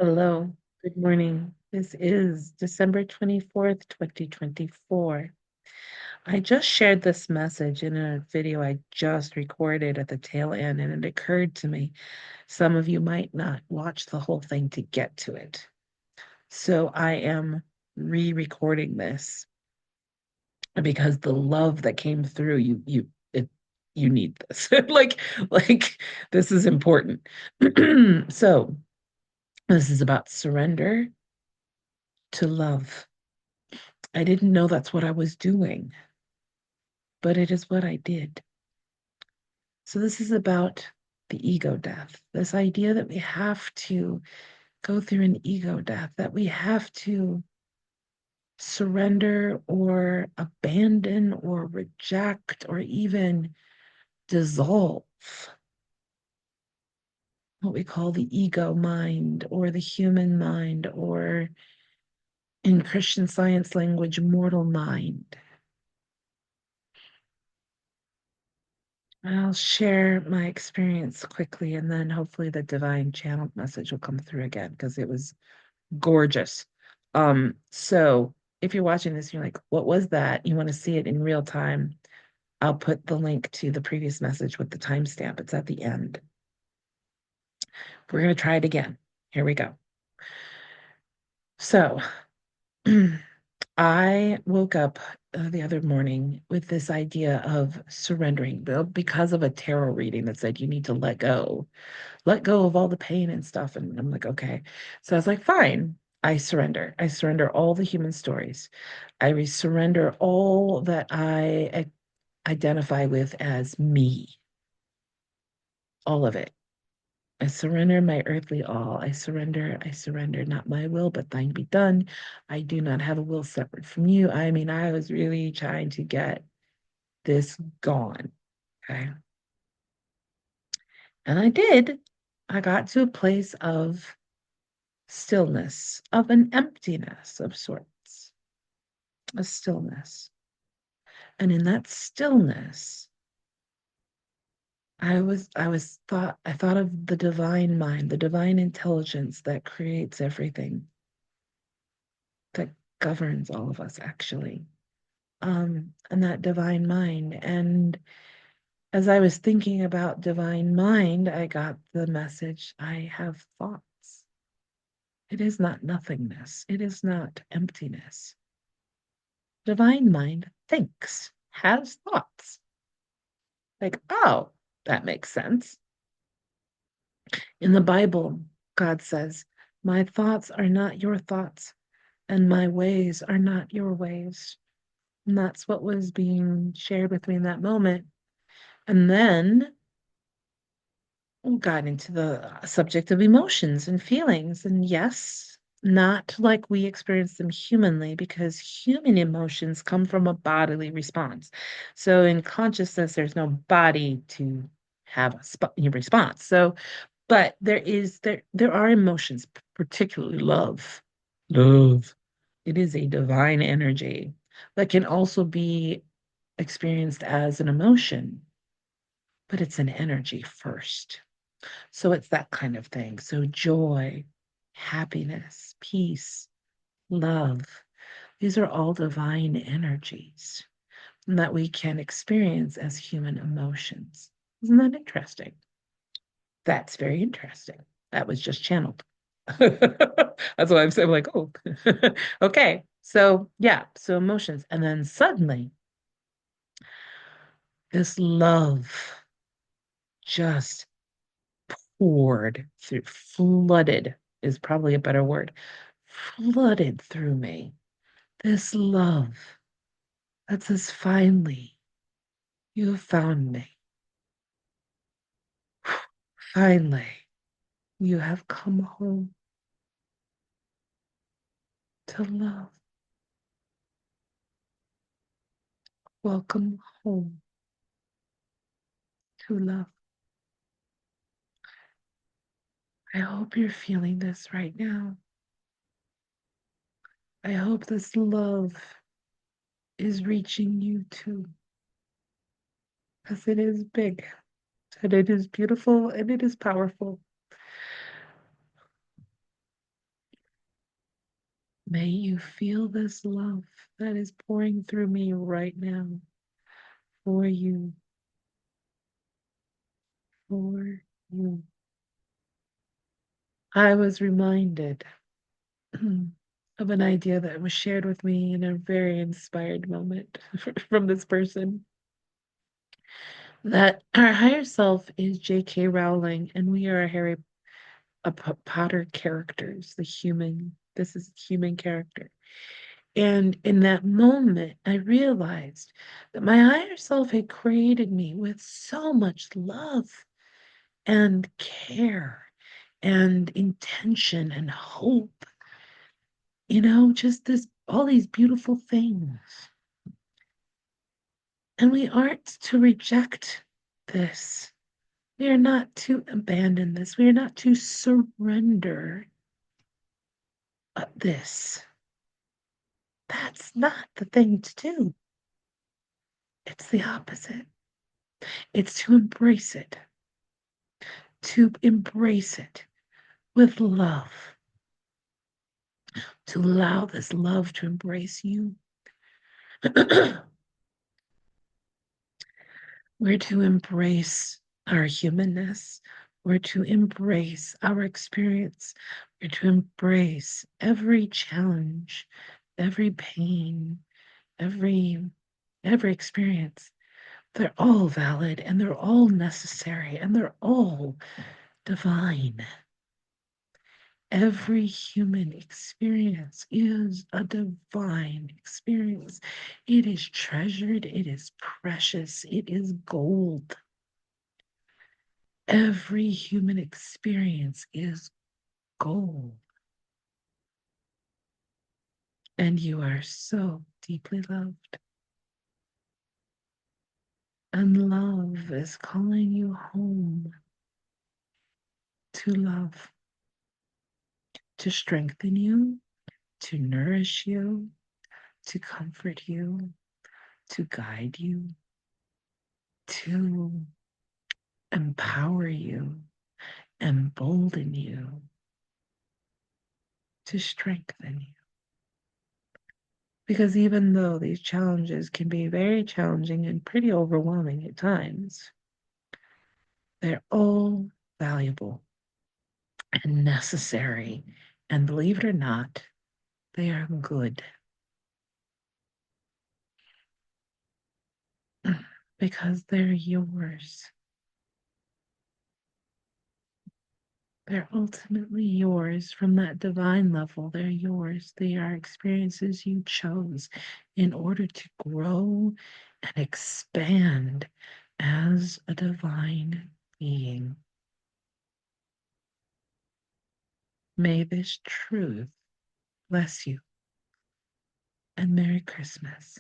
Hello, good morning. This is December 24th, 2024. I just shared this message in a video I just recorded at the tail end, and it occurred to me some of you might not watch the whole thing to get to it. So I am re-recording this because the love that came through, you need this. Like this is important. So this is about surrender to love. I didn't know that's what I was doing, but it is what I did. So this is about the ego death, this idea that we have to go through an ego death, that we have to surrender or abandon or reject or even dissolve what we call the ego mind or the human mind, or in Christian Science language, mortal mind. I'll share my experience quickly, and then hopefully the divine channel message will come through again because it was gorgeous. So if you're watching this, you're like, what was that? You want to see it in real time. I'll put the link to the previous message with the timestamp. It's at the end. We're going to try it again. Here we go. So I woke up the other morning with this idea of surrendering because of a tarot reading that said you need to let go of all the pain and stuff. And I'm like, okay. So I was like, fine, I surrender. I surrender all the human stories. Surrender all that I identify with as me, all of it. I surrender my earthly all. I surrender, not my will, but thine be done. I do not have a will separate from you. I mean, I was really trying to get this gone. Okay. And I did. I got to a place of stillness, of an emptiness of sorts, a stillness. And in that stillness, I thought of the divine mind, the divine intelligence that creates everything, that governs all of us actually. And that divine mind. And as I was thinking about divine mind, I got the message, I have thoughts. It is not nothingness. It is not emptiness. Divine mind thinks, has thoughts. Like, oh, that makes sense. In the Bible, God says, my thoughts are not your thoughts, and my ways are not your ways. And that's what was being shared with me in that moment. And then we got into the subject of emotions and feelings. And yes, not like we experience them humanly, because human emotions come from a bodily response. So in consciousness, there's no body to have a response. So, but there are emotions, particularly love. Love. It is a divine energy that can also be experienced as an emotion, but it's an energy first. So it's that kind of thing. So joy, happiness, peace, love, these are all divine energies that we can experience as human emotions. Isn't that interesting? That's very interesting. That was just channeled. That's why I'm saying, like, oh, okay. So, yeah, so emotions. And then suddenly, this love just poured through, flooded is probably a better word, flooded through me. This love that says, finally, you have found me. Finally, you have come home to love. Welcome home to love. I hope you're feeling this right now. I hope this love is reaching you too, because it is big and it is beautiful and it is powerful. May you feel this love that is pouring through me right now for you, for you. I was reminded of an idea that was shared with me in a very inspired moment from this person, that our higher self is J.K. Rowling and we are Potter characters, the human. This is human character. And in that moment, I realized that my higher self had created me with so much love and care and intention and hope, just all these beautiful things. And we aren't to reject this. We are not to abandon this. We are not to surrender this. That's not the thing to do. It's the opposite. It's to embrace it with love, to allow this love to embrace you. We're to embrace our humanness. We're to embrace our experience. We're to embrace every challenge, every pain, every experience. They're all valid and they're all necessary and they're all divine. Every human experience is a divine experience. It is treasured, it is precious, it is gold. Every human experience is gold. And you are so deeply loved. And love is calling you home to love, to strengthen you, to nourish you, to comfort you, to guide you, to empower you, embolden you, to strengthen you. Because even though these challenges can be very challenging and pretty overwhelming at times, they're all valuable and necessary. And believe it or not, they are good because they're yours. They're ultimately yours from that divine level. They're yours. They are experiences you chose in order to grow and expand as a divine being. May this truth bless you and Merry Christmas.